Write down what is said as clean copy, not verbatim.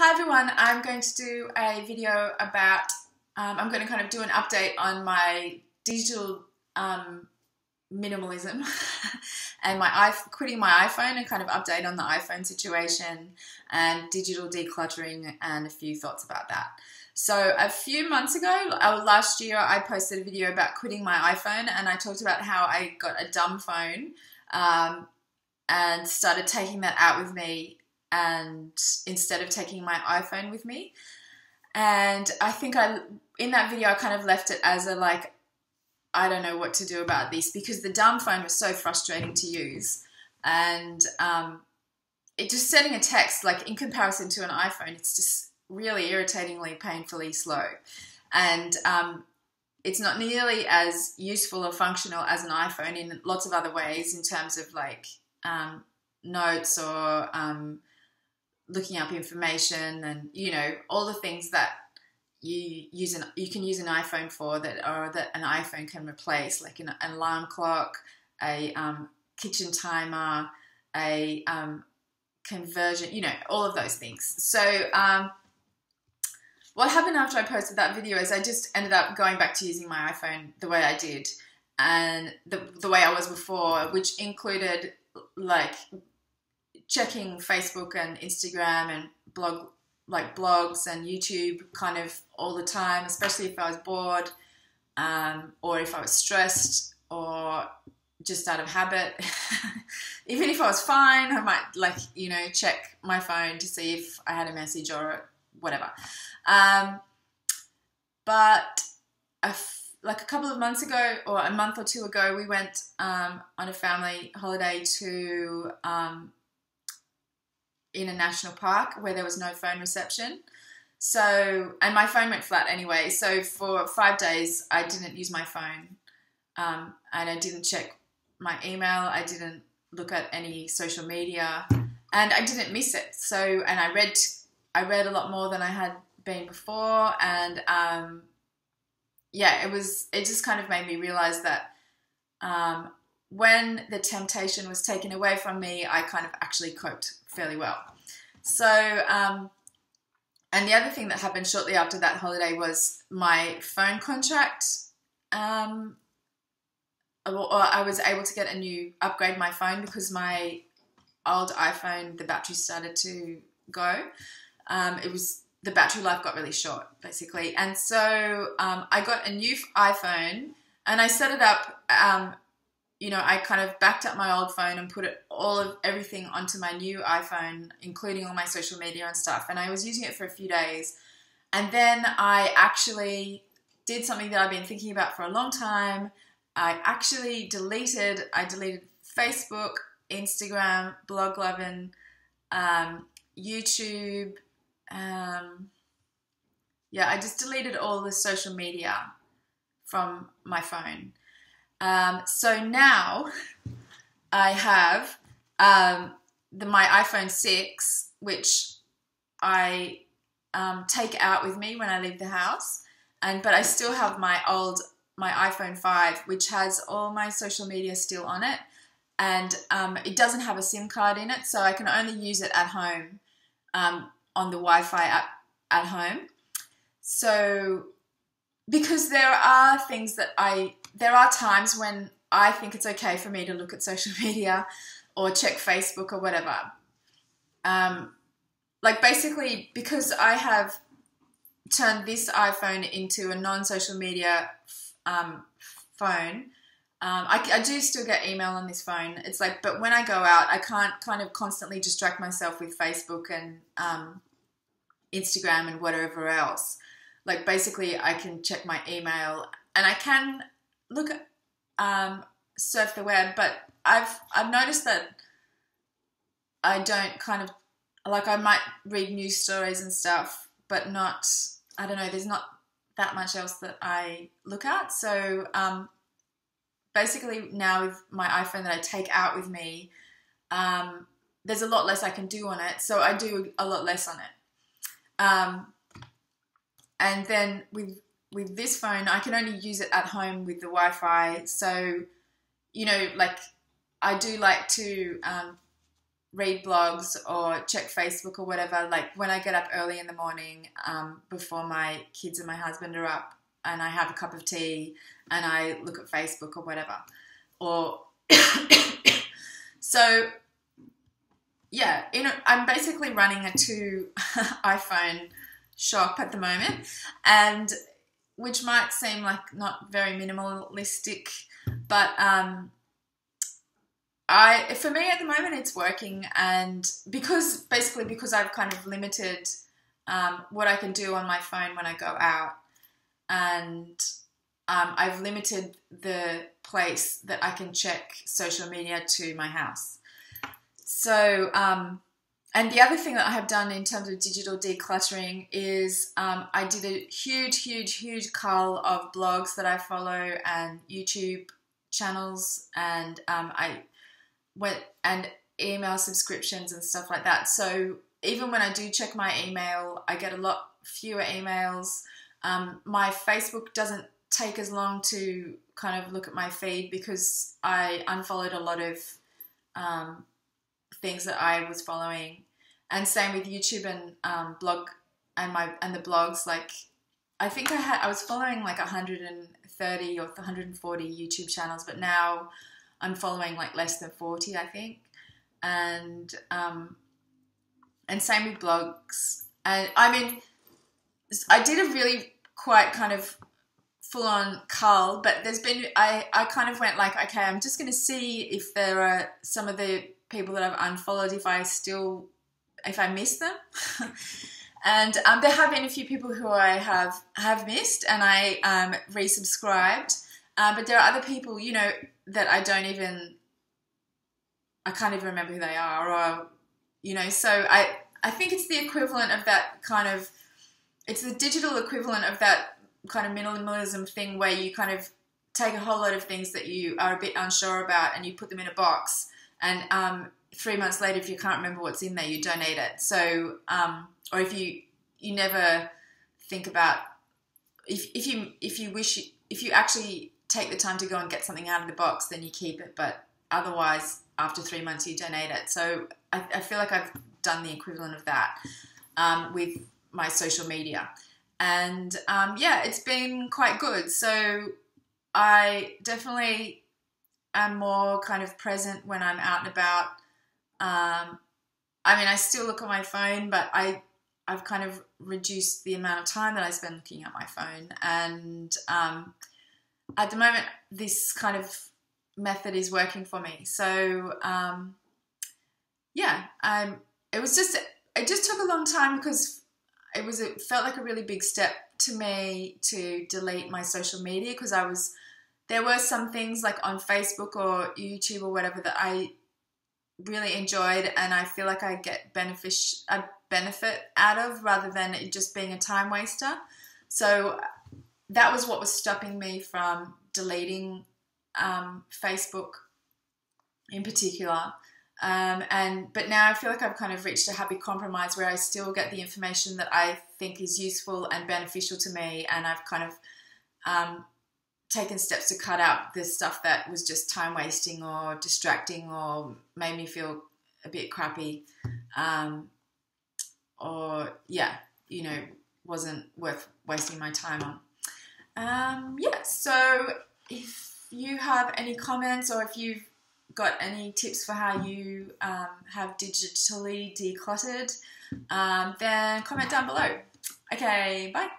Hi everyone, I'm going to do a video about, I'm going to kind of do an update on my digital minimalism and quitting my iPhone and kind of update on the iPhone situation and digital decluttering and a few thoughts about that. So a few months ago, last year, I posted a video about quitting my iPhone and I talked about how I got a dumb phone and started taking that out with me and instead of taking my iPhone with me. And I think in that video I kind of left it as a like, I don't know what to do about this, because the dumb phone was so frustrating to use, and it just sending a text, like in comparison to an iPhone, it's just really irritatingly painfully slow, and it's not nearly as useful or functional as an iPhone in lots of other ways, in terms of like notes or looking up information and, you know, all the things that you can use an iPhone for that an iPhone can replace, like an alarm clock, a kitchen timer, a conversion, you know, all of those things. So what happened after I posted that video is I just ended up going back to using my iPhone the way I did and the way I was before, which included like checking Facebook and Instagram and blogs and YouTube kind of all the time, especially if I was bored or if I was stressed or just out of habit. Even if I was fine, I might, like, you know, check my phone to see if I had a message or whatever. But like a couple of months ago, or a month or two ago, we went on a family holiday to in a national park where there was no phone reception. So, and my phone went flat anyway. So for 5 days, I didn't use my phone, and I didn't check my email. I didn't look at any social media, and I didn't miss it. So, and I read a lot more than I had been before, and yeah, it just kind of made me realize that when the temptation was taken away from me, I kind of actually coped fairly well. So, and the other thing that happened shortly after that holiday was my phone contract, or I was able to upgrade my phone because my old iPhone, the battery started to go. The battery life got really short, basically. And so I got a new iPhone and I set it up, you know, I kind of backed up my old phone and put everything onto my new iPhone, including all my social media and stuff. And I was using it for a few days. And then I actually did something that I've been thinking about for a long time. I deleted Facebook, Instagram, Blog11, YouTube. Yeah, I just deleted all the social media from my phone. So now I have my iPhone 6, which I take out with me when I leave the house, but I still have my iPhone 5, which has all my social media still on it, and it doesn't have a SIM card in it, so I can only use it at home on the Wi-Fi app at home. So because there are times when I think it's okay for me to look at social media or check Facebook or whatever. Like basically, because I have turned this iPhone into a non-social media phone, I do still get email on this phone. It's like, but when I go out, I can't kind of constantly distract myself with Facebook and Instagram and whatever else. Like basically I can check my email and I can look at, surf the web, but I've noticed that I don't kind of, like I might read news stories and stuff, but not, I don't know, there's not that much else that I look at. So basically now with my iPhone that I take out with me, there's a lot less I can do on it, so I do a lot less on it. And then with this phone, I can only use it at home with the Wi-Fi. So, you know, like I do like to read blogs or check Facebook or whatever, like when I get up early in the morning, before my kids and my husband are up, and I have a cup of tea and I look at Facebook or whatever. Or so yeah, I'm basically running a 2 iPhone shop at the moment, and which might seem like not very minimalistic, but for me at the moment it's working, and because I've kind of limited what I can do on my phone when I go out, and I've limited the place that I can check social media to my house. So, and the other thing that I have done in terms of digital decluttering is I did a huge cull of blogs that I follow and YouTube channels, and I went and email subscriptions and stuff like that. So even when I do check my email, I get a lot fewer emails. My Facebook doesn't take as long to kind of look at my feed because I unfollowed a lot of things that I was following, and same with YouTube and blog and the blogs. Like I think I was following like 130 or 140 YouTube channels, but now I'm following like less than 40, I think, and same with blogs. And I mean, I did a really quite kind of full-on cull, but there's been I kind of went like, okay, I'm just going to see if there are some of the people that I've unfollowed, if I miss them. And there have been a few people who I have missed, and I resubscribed. But there are other people, you know, that I can't even remember who they are, or, you know, so I think it's the equivalent of that kind of, it's the digital equivalent of that kind of minimalism thing where you kind of take a whole lot of things that you are a bit unsure about and you put them in a box, and 3 months later, if you can't remember what's in there, you donate it. So, or if you never think about, if you actually take the time to go and get something out of the box, then you keep it, but otherwise after 3 months you donate it. So I feel like I've done the equivalent of that with my social media, and yeah, it's been quite good. So I definitely am more kind of present when I'm out and about. I mean, I still look at my phone, but I've kind of reduced the amount of time that I spend looking at my phone, and at the moment, this kind of method is working for me. So, yeah, it just took a long time because it felt like a really big step to me to delete my social media, because there were some things like on Facebook or YouTube or whatever that I really enjoyed, and I feel like I get a benefit out of, rather than it just being a time waster. So that was what was stopping me from deleting Facebook in particular. But now I feel like I've kind of reached a happy compromise where I still get the information that I think is useful and beneficial to me, and I've kind of taken steps to cut out the stuff that was just time wasting or distracting or made me feel a bit crappy, or yeah, you know, wasn't worth wasting my time on. Yeah, so if you have any comments, or if you've got any tips for how you have digitally decluttered, then comment down below. Okay, bye.